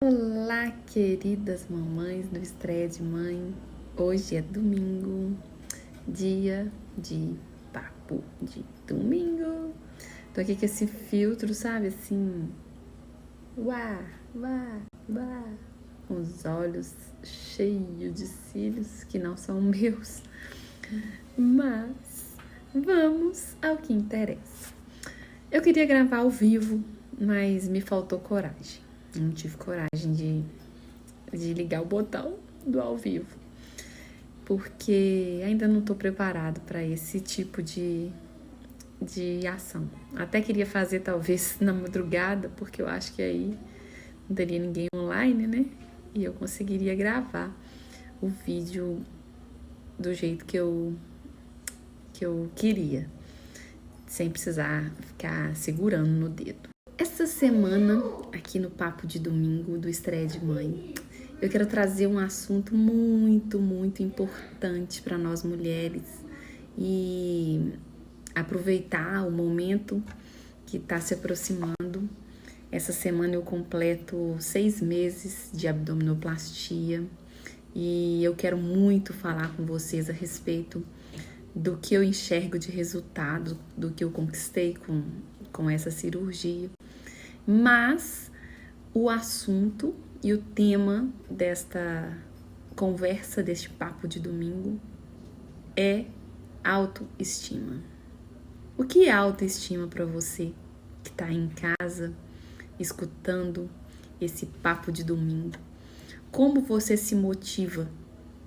Olá, queridas mamães do Estreia de Mãe. Hoje é domingo, dia de papo de domingo. Tô aqui com esse filtro, sabe, assim, uá, com os olhos cheios de cílios que não são meus. Mas vamos ao que interessa. Eu queria gravar ao vivo, mas me faltou coragem. Não tive coragem de ligar o botão do ao vivo, porque ainda não estou preparado para esse tipo de ação. Até queria fazer talvez na madrugada, porque eu acho que aí não teria ninguém online, né? E eu conseguiria gravar o vídeo do jeito que eu queria, sem precisar ficar segurando no dedo. Essa semana, aqui no Papo de Domingo do Estreia de Mãe, eu quero trazer um assunto muito, muito importante para nós mulheres e aproveitar o momento que está se aproximando. Essa semana eu completo 6 meses de abdominoplastia e eu quero muito falar com vocês a respeito do que eu enxergo de resultado, do que eu conquistei com essa cirurgia. Mas o assunto e o tema desta conversa, deste papo de domingo, é autoestima. O que é autoestima para você que está em casa, escutando esse papo de domingo? Como você se motiva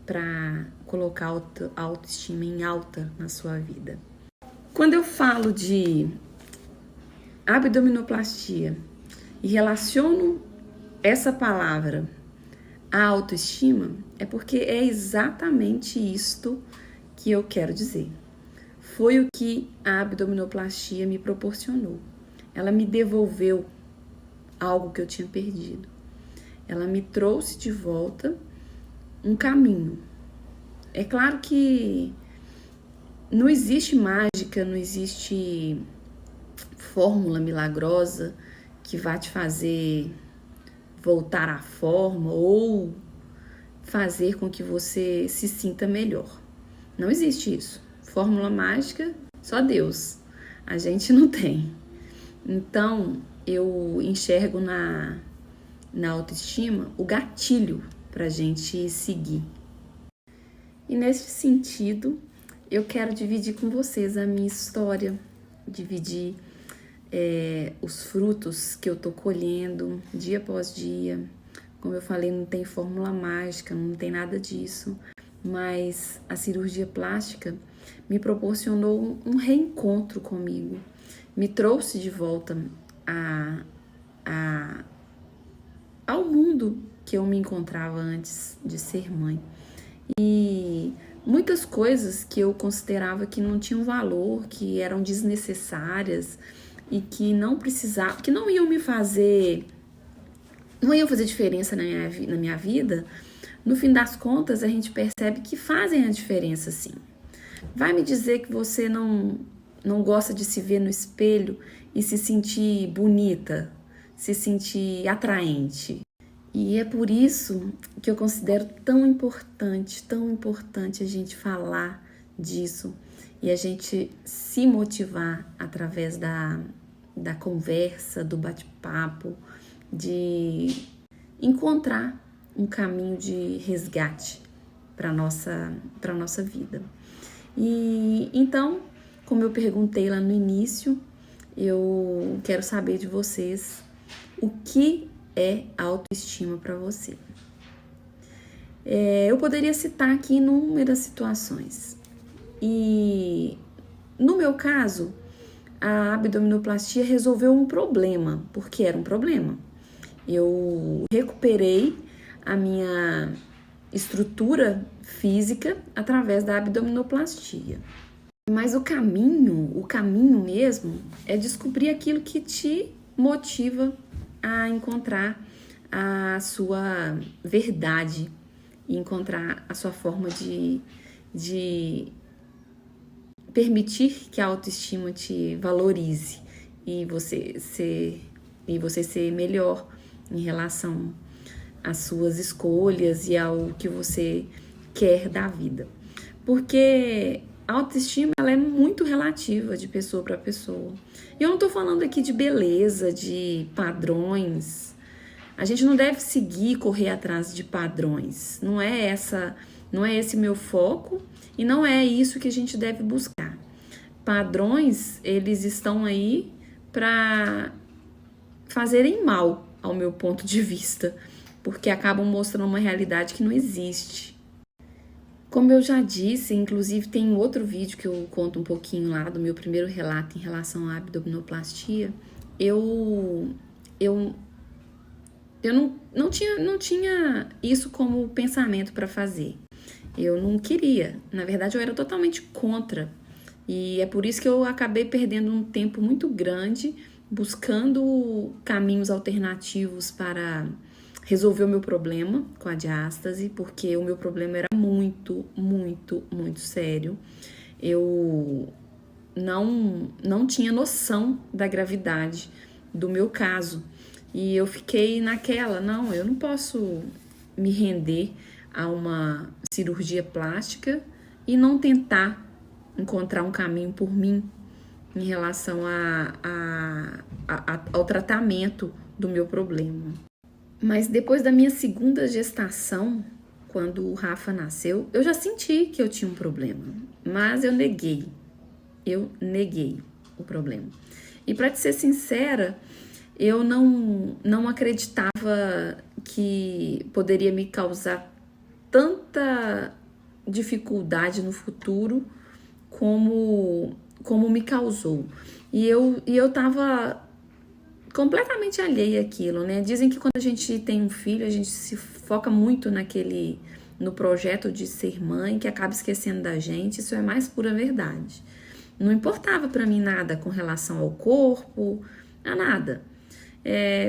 para colocar a autoestima em alta na sua vida? Quando eu falo de abdominoplastia e relaciono essa palavra à autoestima, é porque é exatamente isto que eu quero dizer. Foi o que a abdominoplastia me proporcionou. Ela me devolveu algo que eu tinha perdido. Ela me trouxe de volta um caminho. É claro que não existe mágica, não existe fórmula milagrosa que vai te fazer voltar à forma ou fazer com que você se sinta melhor. Não existe isso. Fórmula mágica, só Deus. A gente não tem. Então, eu enxergo na autoestima o gatilho pra gente seguir. E nesse sentido, eu quero dividir com vocês a minha história, dividir os frutos que eu tô colhendo dia após dia. Como eu falei, não tem fórmula mágica, não tem nada disso, mas a cirurgia plástica me proporcionou um reencontro comigo, me trouxe de volta ao mundo que eu me encontrava antes de ser mãe. E muitas coisas que eu considerava que não tinham valor, que eram desnecessárias e que não precisavam, que não iam fazer diferença na minha vida, no fim das contas a gente percebe que fazem a diferença sim. Vai me dizer que você não gosta de se ver no espelho e se sentir bonita, se sentir atraente. E é por isso que eu considero tão importante a gente falar disso e a gente se motivar através da conversa, do bate-papo, de encontrar um caminho de resgate para nossa vida. E então, como eu perguntei lá no início, eu quero saber de vocês o que é autoestima para você. Eu poderia citar aqui inúmeras situações. E no meu caso, a abdominoplastia resolveu um problema, porque era um problema. Eu recuperei a minha estrutura física através da abdominoplastia. Mas o caminho mesmo é descobrir aquilo que te motiva a encontrar a sua verdade e encontrar a sua forma de permitir que a autoestima te valorize e você ser melhor em relação às suas escolhas e ao que você quer da vida. Porque a autoestima ela é muito relativa de pessoa para pessoa. E eu não tô falando aqui de beleza, de padrões. A gente não deve seguir, correr atrás de padrões. Não é esse meu foco e não é isso que a gente deve buscar. Padrões, eles estão aí para fazerem mal, ao meu ponto de vista, porque acabam mostrando uma realidade que não existe. Como eu já disse, inclusive tem outro vídeo que eu conto um pouquinho lá do meu primeiro relato em relação à abdominoplastia, eu não tinha isso como pensamento para fazer. Eu não queria. Na verdade, eu era totalmente contra. E é por isso que eu acabei perdendo um tempo muito grande buscando caminhos alternativos para resolver o meu problema com a diástase, porque o meu problema era muito, muito, muito sério. Eu não tinha noção da gravidade do meu caso. E eu fiquei naquela, não, eu não posso me render a uma cirurgia plástica e não tentar encontrar um caminho por mim em relação ao tratamento do meu problema. Mas depois da minha segunda gestação, quando o Rafa nasceu, eu já senti que eu tinha um problema, mas eu neguei o problema. E para te ser sincera, eu não acreditava que poderia me causar tanta dificuldade no futuro como me causou. E eu tava completamente alheia àquilo, né? Dizem que quando a gente tem um filho, a gente se foca muito no projeto de ser mãe, que acaba esquecendo da gente. Isso é mais pura verdade. Não importava pra mim nada com relação ao corpo, a nada.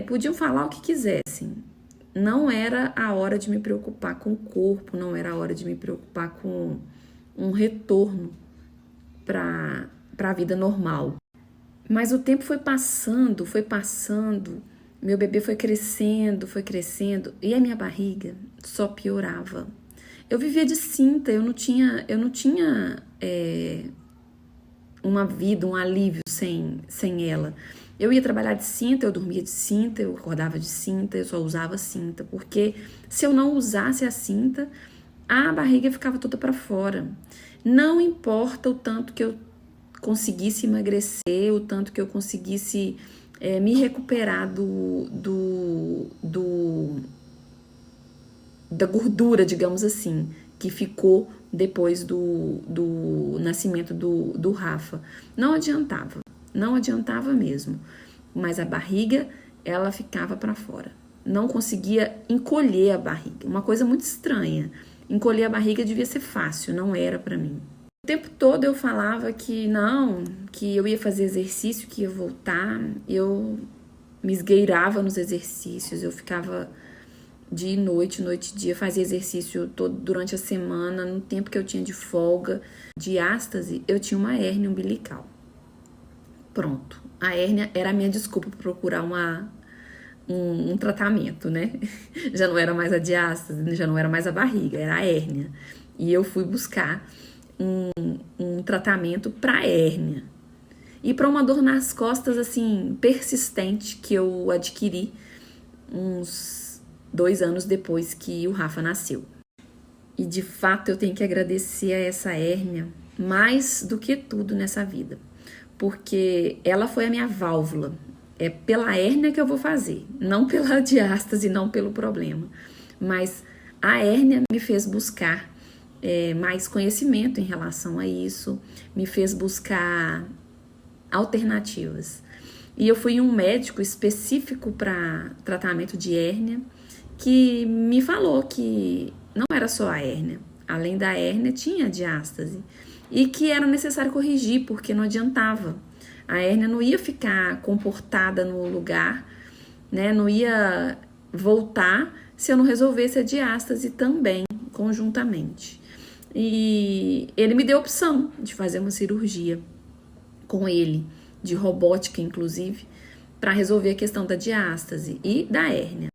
Podiam falar o que quisessem. Não era a hora de me preocupar com o corpo, não era a hora de me preocupar com um retorno para a vida normal. Mas o tempo foi passando, meu bebê foi crescendo, e a minha barriga só piorava. Eu vivia de cinta, eu não tinha uma vida, um alívio sem ela. Eu ia trabalhar de cinta, eu dormia de cinta, eu acordava de cinta, eu só usava cinta, porque se eu não usasse a cinta, a barriga ficava toda para fora. Não importa o tanto que eu conseguisse emagrecer, o tanto que eu conseguisse me recuperar da gordura, digamos assim, que ficou depois do nascimento do Rafa. Não adiantava mesmo. Mas a barriga, ela ficava para fora. Não conseguia encolher a barriga. Uma coisa muito estranha. Encolher a barriga devia ser fácil, não era para mim. O tempo todo eu falava que não, que eu ia fazer exercício, que ia voltar. Eu me esgueirava nos exercícios, eu ficava dia e noite e dia, fazia exercício durante a semana, no tempo que eu tinha de folga. Diástase, eu tinha uma hérnia umbilical. Pronto, a hérnia era a minha desculpa para procurar um tratamento, né? Já não era mais a diástase, já não era mais a barriga, era a hérnia. E eu fui buscar um tratamento para hérnia. E para uma dor nas costas, assim, persistente, que eu adquiri uns 2 anos depois que o Rafa nasceu. E de fato eu tenho que agradecer a essa hérnia mais do que tudo nessa vida. Porque ela foi a minha válvula. É pela hérnia que eu vou fazer, não pela diástase, não pelo problema. Mas a hérnia me fez buscar mais conhecimento em relação a isso, me fez buscar alternativas. E eu fui em um médico específico para tratamento de hérnia, que me falou que não era só a hérnia, além da hérnia tinha a diástase, e que era necessário corrigir, porque não adiantava. A hérnia não ia ficar comportada no lugar, né? Não ia voltar se eu não resolvesse a diástase também, conjuntamente. E ele me deu a opção de fazer uma cirurgia com ele, de robótica inclusive, para resolver a questão da diástase e da hérnia.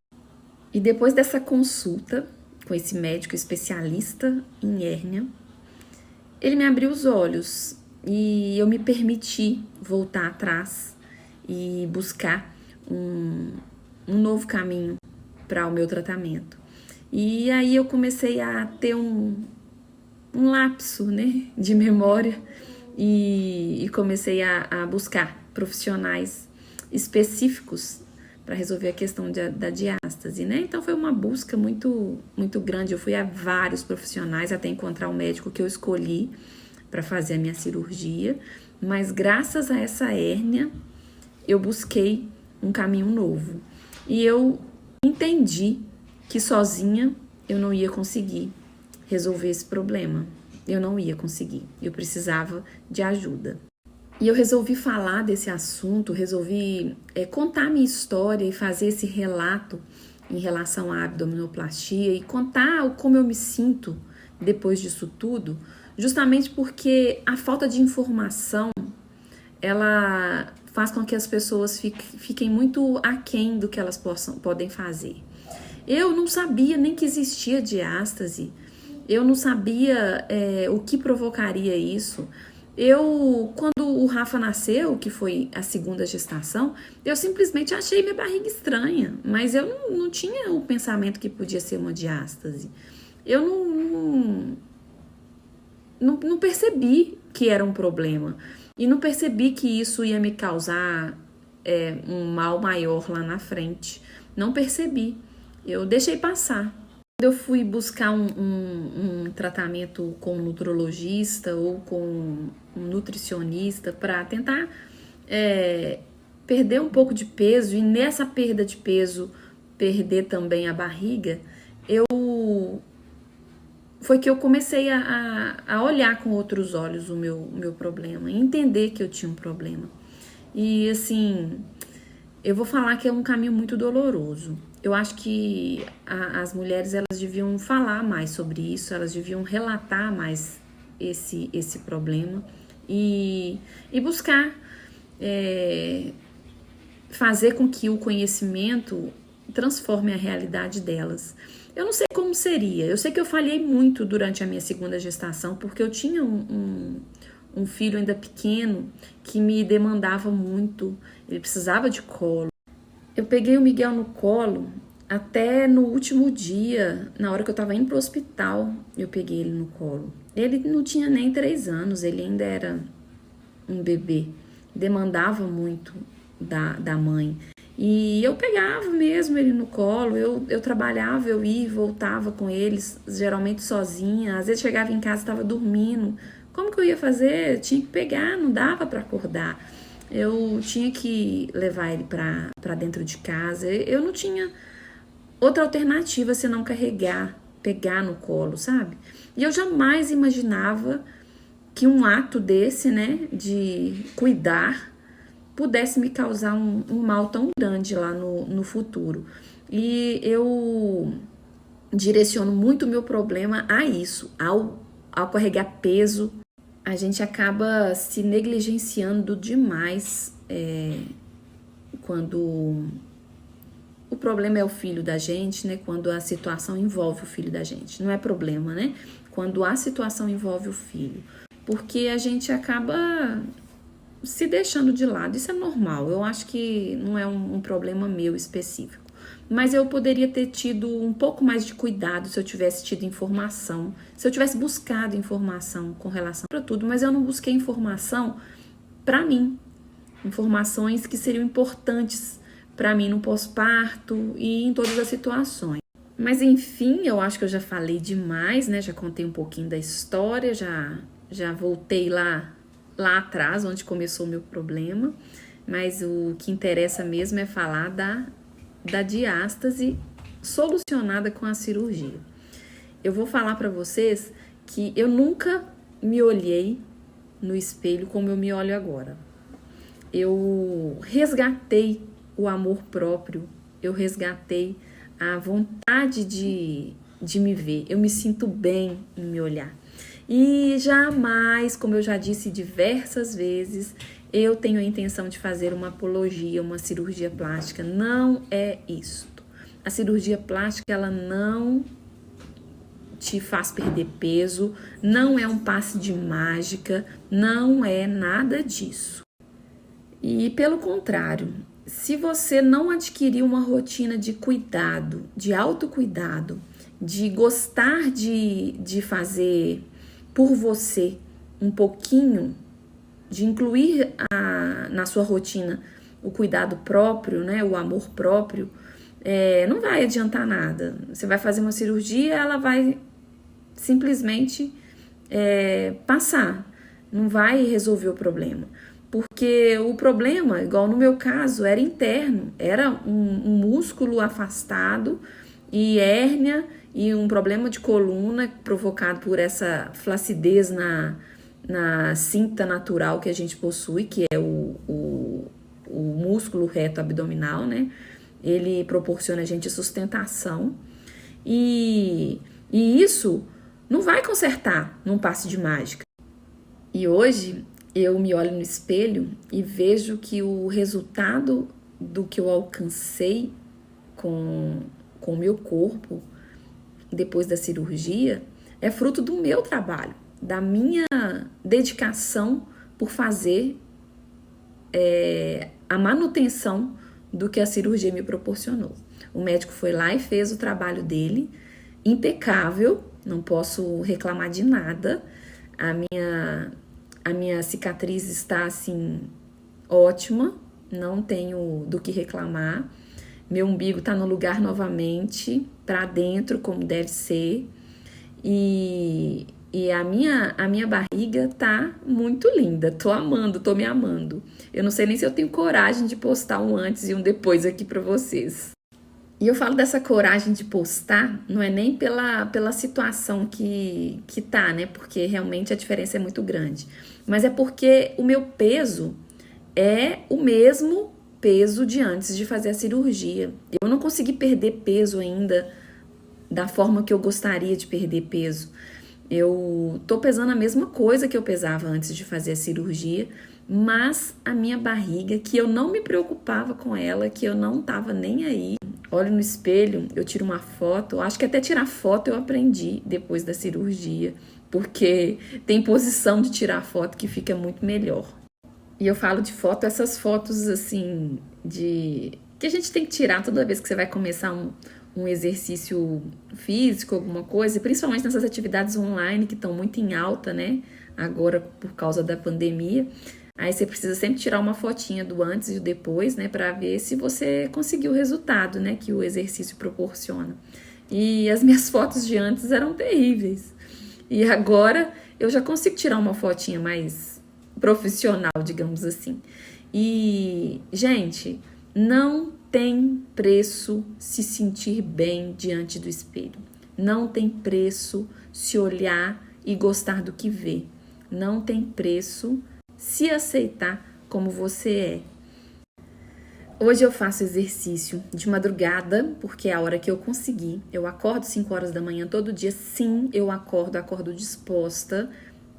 E depois dessa consulta com esse médico especialista em hérnia, ele me abriu os olhos e eu me permiti voltar atrás e buscar um novo caminho para o meu tratamento. E aí eu comecei a ter um lapso, né, de memória e comecei a buscar profissionais específicos para resolver a questão da diástase, né? Então foi uma busca muito grande. Eu fui a vários profissionais até encontrar o médico que eu escolhi para fazer a minha cirurgia, mas graças a essa hérnia eu busquei um caminho novo. E eu entendi que sozinha eu não ia conseguir resolver esse problema. Eu não ia conseguir. Eu precisava de ajuda. E eu resolvi falar desse assunto, resolvi contar minha história e fazer esse relato em relação à abdominoplastia e contar como eu me sinto depois disso tudo, justamente porque a falta de informação, ela faz com que as pessoas fiquem muito aquém do que elas podem fazer. Eu não sabia nem que existia diástase, eu não sabia o que provocaria isso. Quando o Rafa nasceu, que foi a segunda gestação, eu simplesmente achei minha barriga estranha, mas eu não tinha o pensamento que podia ser uma diástase. Eu não percebi que era um problema e não percebi que isso ia me causar um mal maior lá na frente. Não percebi, eu deixei passar. Quando eu fui buscar um tratamento com um nutrologista ou com um nutricionista para tentar perder um pouco de peso e nessa perda de peso perder também a barriga, foi que eu comecei a olhar com outros olhos o meu problema, entender que eu tinha um problema. E assim, eu vou falar que é um caminho muito doloroso. Eu acho que as mulheres elas deviam falar mais sobre isso, elas deviam relatar mais esse problema e buscar fazer com que o conhecimento transforme a realidade delas. Eu não sei como seria, eu sei que eu falhei muito durante a minha segunda gestação, porque eu tinha um filho ainda pequeno que me demandava muito, ele precisava de colo. Eu peguei o Miguel no colo até no último dia, na hora que eu tava indo pro hospital, eu peguei ele no colo. Ele não tinha nem 3 anos, ele ainda era um bebê, demandava muito da mãe. E eu pegava mesmo ele no colo, eu trabalhava, eu ia e voltava com eles, geralmente sozinha, às vezes chegava em casa e estava dormindo. Como que eu ia fazer? Eu tinha que pegar, não dava para acordar. Eu tinha que levar ele para dentro de casa. Eu não tinha outra alternativa senão pegar no colo, sabe? E eu jamais imaginava que um ato desse, né, de cuidar, pudesse me causar um mal tão grande lá no futuro. E eu direciono muito o meu problema a isso, ao carregar peso. A gente acaba se negligenciando demais quando o problema é o filho da gente, né? Quando a situação envolve o filho da gente. Não é problema, né? Quando a situação envolve o filho. Porque a gente acaba se deixando de lado. Isso é normal. Eu acho que não é um problema meu específico. Mas eu poderia ter tido um pouco mais de cuidado se eu tivesse tido informação, se eu tivesse buscado informação com relação a tudo, mas eu não busquei informação para mim, informações que seriam importantes para mim no pós-parto e em todas as situações. Mas enfim, eu acho que eu já falei demais, né? Já contei um pouquinho da história, já voltei lá atrás, onde começou o meu problema, mas o que interessa mesmo é falar da diástase solucionada com a cirurgia. Eu vou falar para vocês que eu nunca me olhei no espelho como eu me olho agora. Eu resgatei o amor próprio, eu resgatei a vontade de me ver. Eu me sinto bem em me olhar. E jamais, como eu já disse diversas vezes, eu tenho a intenção de fazer uma apologia, uma cirurgia plástica. Não é isto. a cirurgia plástica, ela não te faz perder peso, não é um passe de mágica, não é nada disso. E pelo contrário, se você não adquirir uma rotina de cuidado, de autocuidado, de gostar de fazer por você um pouquinho, de incluir na sua rotina o cuidado próprio, né, o amor próprio, não vai adiantar nada. Você vai fazer uma cirurgia, ela vai simplesmente passar, não vai resolver o problema. Porque o problema, igual no meu caso, era interno, era um músculo afastado e hérnia e um problema de coluna provocado por essa flacidez na cinta natural que a gente possui, que é o músculo reto abdominal, né? Ele proporciona a gente sustentação e isso não vai consertar num passe de mágica. E hoje eu me olho no espelho e vejo que o resultado do que eu alcancei com o meu corpo depois da cirurgia é fruto do meu trabalho, da minha dedicação por fazer a manutenção do que a cirurgia me proporcionou. O médico foi lá e fez o trabalho dele, impecável, não posso reclamar de nada. A minha cicatriz está assim ótima, não tenho do que reclamar. Meu umbigo está no lugar novamente, para dentro como deve ser. E a minha barriga tá muito linda, tô amando, tô me amando. Eu não sei nem se eu tenho coragem de postar um antes e um depois aqui para vocês. E eu falo dessa coragem de postar, não é nem pela situação que tá, né? Porque realmente a diferença é muito grande. Mas é porque o meu peso é o mesmo peso de antes de fazer a cirurgia. Eu não consegui perder peso ainda da forma que eu gostaria de perder peso. Eu tô pesando a mesma coisa que eu pesava antes de fazer a cirurgia, mas a minha barriga, que eu não me preocupava com ela, que eu não tava nem aí. Olho no espelho, eu tiro uma foto, acho que até tirar foto eu aprendi depois da cirurgia, porque tem posição de tirar foto que fica muito melhor. E eu falo de foto, essas fotos assim, que a gente tem que tirar toda vez que você vai começar um exercício físico, alguma coisa, principalmente nessas atividades online que estão muito em alta, né? Agora por causa da pandemia. Aí você precisa sempre tirar uma fotinha do antes e do depois, né? Para ver se você conseguiu o resultado, né? Que o exercício proporciona. E as minhas fotos de antes eram terríveis. E agora eu já consigo tirar uma fotinha mais profissional, digamos assim. E, gente, não tem preço se sentir bem diante do espelho. Não tem preço se olhar e gostar do que vê. Não tem preço se aceitar como você é. Hoje eu faço exercício de madrugada, porque é a hora que eu consegui. Eu acordo 5 horas da manhã todo dia. Sim, eu acordo disposta.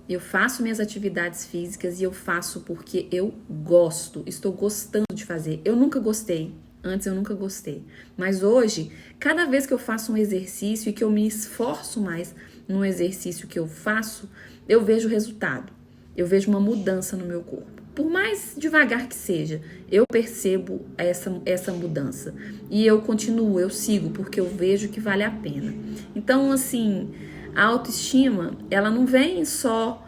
Eu faço minhas atividades físicas e eu faço porque eu gosto. Estou gostando de fazer. Eu nunca gostei. Antes eu nunca gostei. Mas hoje, cada vez que eu faço um exercício e que eu me esforço mais no exercício que eu faço, eu vejo o resultado. Eu vejo uma mudança no meu corpo. Por mais devagar que seja, eu percebo essa mudança. E eu continuo, eu sigo, porque eu vejo que vale a pena. Então, assim, a autoestima, ela não vem só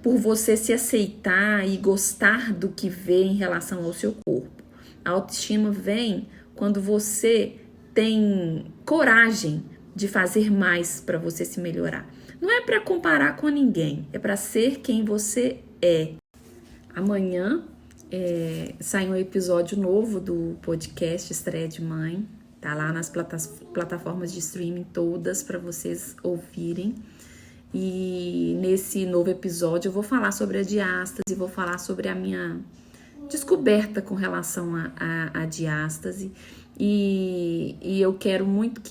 por você se aceitar e gostar do que vê em relação ao seu corpo. A autoestima vem quando você tem coragem de fazer mais para você se melhorar. Não é para comparar com ninguém, é para ser quem você é. Amanhã sai um episódio novo do podcast Estreia de Mãe. Tá lá nas plataformas de streaming todas para vocês ouvirem. E nesse novo episódio eu vou falar sobre a diástase, vou falar sobre a minha descoberta com relação à diástase. E eu quero muito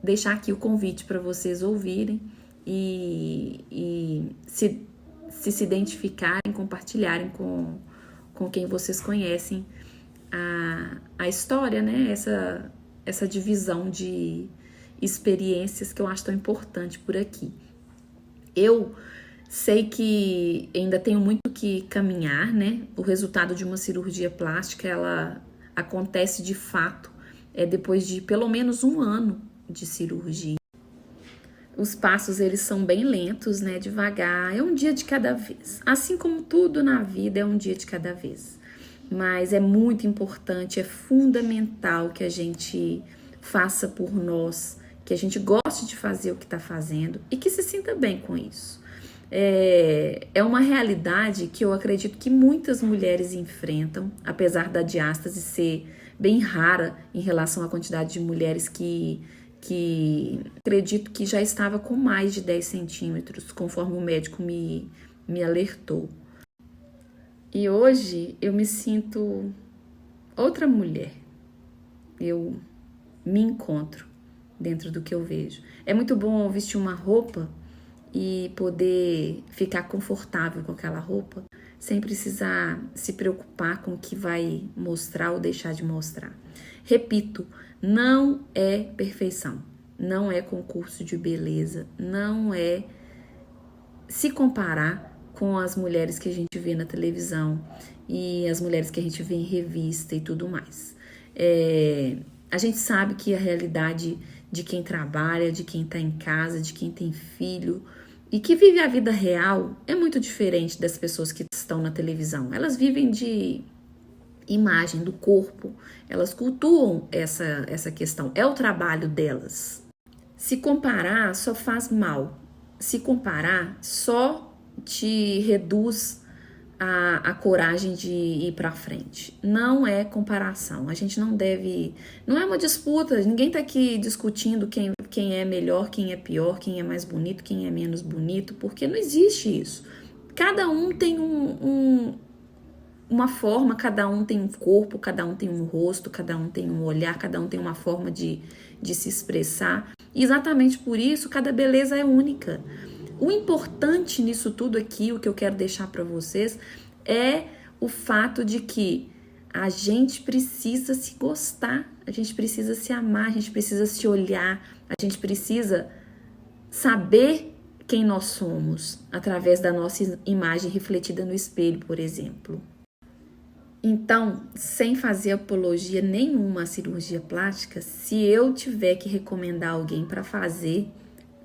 deixar aqui o convite para vocês ouvirem e se identificarem, compartilharem com quem vocês conhecem a história, né? essa divisão de experiências que eu acho tão importante por aqui. Eu sei que ainda tenho muito que caminhar, né? O resultado de uma cirurgia plástica, ela acontece de fato depois de pelo menos um ano de cirurgia. Os passos, eles são bem lentos, né? Devagar, é um dia de cada vez. Assim como tudo na vida, é um dia de cada vez. Mas é muito importante, é fundamental que a gente faça por nós, que a gente goste de fazer o que está fazendo e que se sinta bem com isso. É uma realidade que eu acredito que muitas mulheres enfrentam, apesar da diástase ser bem rara em relação à quantidade de mulheres que acredito que já estava com mais de 10 centímetros, conforme o médico me alertou. E hoje eu me sinto outra mulher. Eu me encontro dentro do que eu vejo. É muito bom vestir uma roupa e poder ficar confortável com aquela roupa, sem precisar se preocupar com o que vai mostrar ou deixar de mostrar. Repito, não é perfeição, não é concurso de beleza, não é se comparar com as mulheres que a gente vê na televisão e as mulheres que a gente vê em revista e tudo mais. A gente sabe que a realidade de quem trabalha, de quem está em casa, de quem tem filho e que vive a vida real é muito diferente das pessoas que estão na televisão. Elas vivem de imagem do corpo, elas cultuam essa questão, é o trabalho delas. Se comparar só faz mal, se comparar só te reduz a coragem de ir para frente. Não é comparação, a gente não deve, não é uma disputa, ninguém tá aqui discutindo quem é melhor, quem é pior, quem é mais bonito, quem é menos bonito, porque não existe isso. Cada um tem uma forma, cada um tem um corpo, cada um tem um rosto, cada um tem um olhar, cada um tem uma forma de se expressar. E exatamente por isso, cada beleza é única. O importante nisso tudo aqui, o que eu quero deixar para vocês, é o fato de que a gente precisa se gostar, a gente precisa se amar, a gente precisa se olhar, a gente precisa saber quem nós somos através da nossa imagem refletida no espelho, por exemplo. Então, sem fazer apologia nenhuma à cirurgia plástica, se eu tiver que recomendar alguém para fazer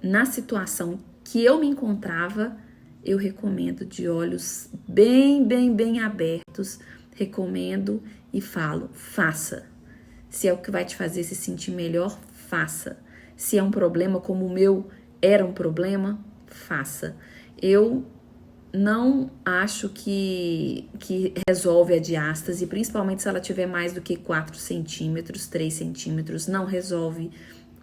na situação que eu me encontrava, eu recomendo de olhos bem abertos, recomendo e falo, faça. Se é o que vai te fazer se sentir melhor, faça. Se é um problema como o meu era um problema, faça. Eu não acho que resolve a diástase, principalmente se ela tiver mais do que 4 centímetros, 3 centímetros, não resolve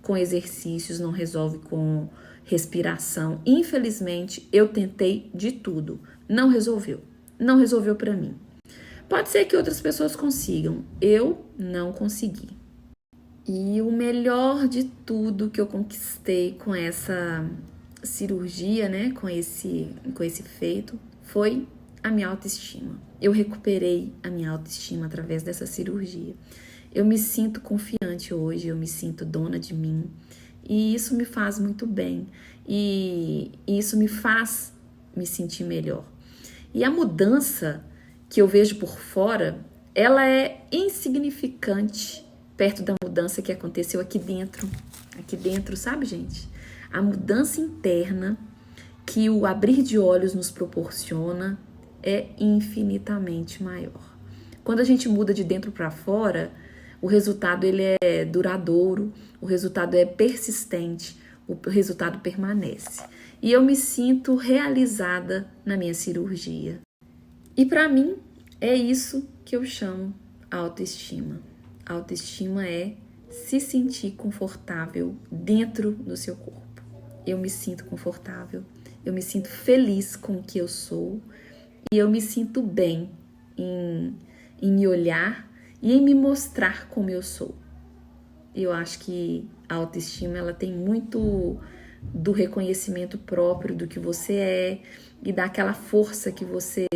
com exercícios, não resolve com respiração. Infelizmente, eu tentei de tudo. Não resolveu. Não resolveu para mim. Pode ser que outras pessoas consigam. Eu não consegui. E o melhor de tudo que eu conquistei com essa cirurgia, né, com esse feito, foi a minha autoestima. Eu recuperei a minha autoestima através dessa cirurgia. Eu me sinto confiante hoje, eu me sinto dona de mim. E isso me faz muito bem. E isso me faz me sentir melhor. E a mudança que eu vejo por fora, ela é insignificante perto da mudança que aconteceu aqui dentro. Aqui dentro, sabe, gente? A mudança interna que o abrir de olhos nos proporciona é infinitamente maior. Quando a gente muda de dentro para fora, o resultado ele é duradouro, o resultado é persistente, o resultado permanece. E eu me sinto realizada na minha cirurgia. E para mim, é isso que eu chamo autoestima. Autoestima é se sentir confortável dentro do seu corpo. Eu me sinto confortável, eu me sinto feliz com o que eu sou e eu me sinto bem em me olhar e em me mostrar como eu sou. Eu acho que a autoestima ela tem muito do reconhecimento próprio do que você é e daquela força que você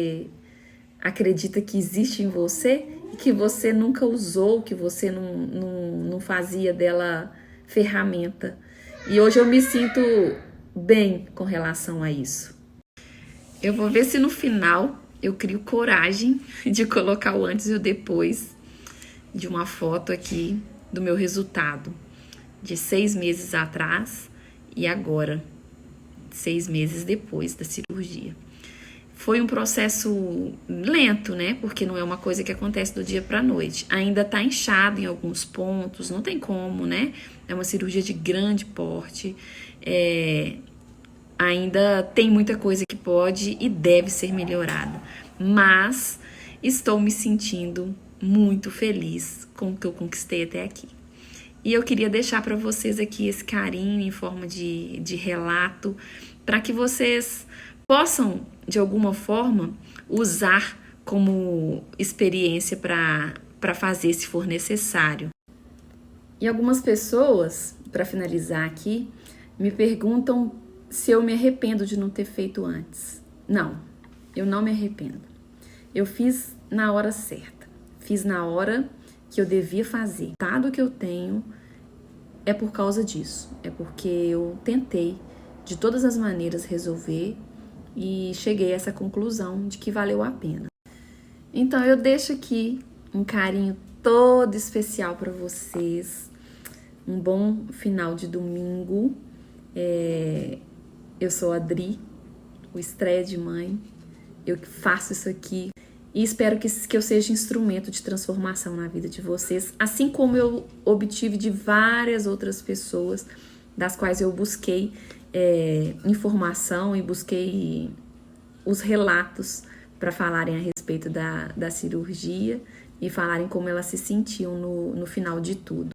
acredita que existe em você e que você nunca usou, que você não fazia dela ferramenta. E hoje eu me sinto bem com relação a isso. Eu vou ver se no final eu crio coragem de colocar o antes e o depois de uma foto aqui do meu resultado de 6 meses atrás e agora, 6 meses depois da cirurgia. Foi um processo lento, né? Porque não é uma coisa que acontece do dia para a noite. Ainda tá inchado em alguns pontos, não tem como, né? É uma cirurgia de grande porte. Ainda tem muita coisa que pode e deve ser melhorada. Mas estou me sentindo muito feliz com o que eu conquistei até aqui. E eu queria deixar para vocês aqui esse carinho em forma de relato, para que vocês possam, de alguma forma, usar como experiência para fazer se for necessário. E algumas pessoas, para finalizar aqui, me perguntam se eu me arrependo de não ter feito antes. Não, eu não me arrependo. Eu fiz na hora certa, fiz na hora que eu devia fazer. O resultado que eu tenho é por causa disso, é porque eu tentei de todas as maneiras resolver e cheguei a essa conclusão de que valeu a pena. Então eu deixo aqui um carinho todo especial para vocês, um bom final de domingo. Eu sou a Adri, o Estreia de Mãe, eu faço isso aqui e espero que eu seja instrumento de transformação na vida de vocês, assim como eu obtive de várias outras pessoas, das quais eu busquei informação e busquei os relatos para falarem a respeito da cirurgia e falarem como elas se sentiam no final de tudo.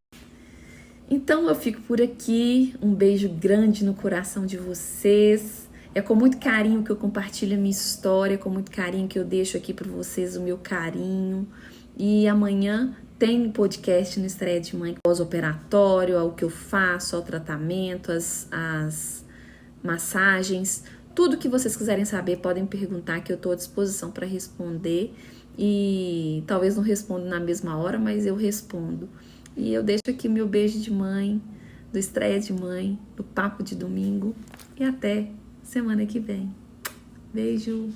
Então eu fico por aqui, um beijo grande no coração de vocês. É com muito carinho que eu compartilho a minha história, com muito carinho que eu deixo aqui para vocês o meu carinho. E amanhã tem podcast no Estreia de Mãe, pós-operatório, ao que eu faço, ao tratamento, as massagens. Tudo que vocês quiserem saber, podem perguntar que eu estou à disposição para responder. E talvez não responda na mesma hora, mas eu respondo. E eu deixo aqui meu beijo de mãe, do Estreia de Mãe, do Papo de Domingo. E até semana que vem. Beijo!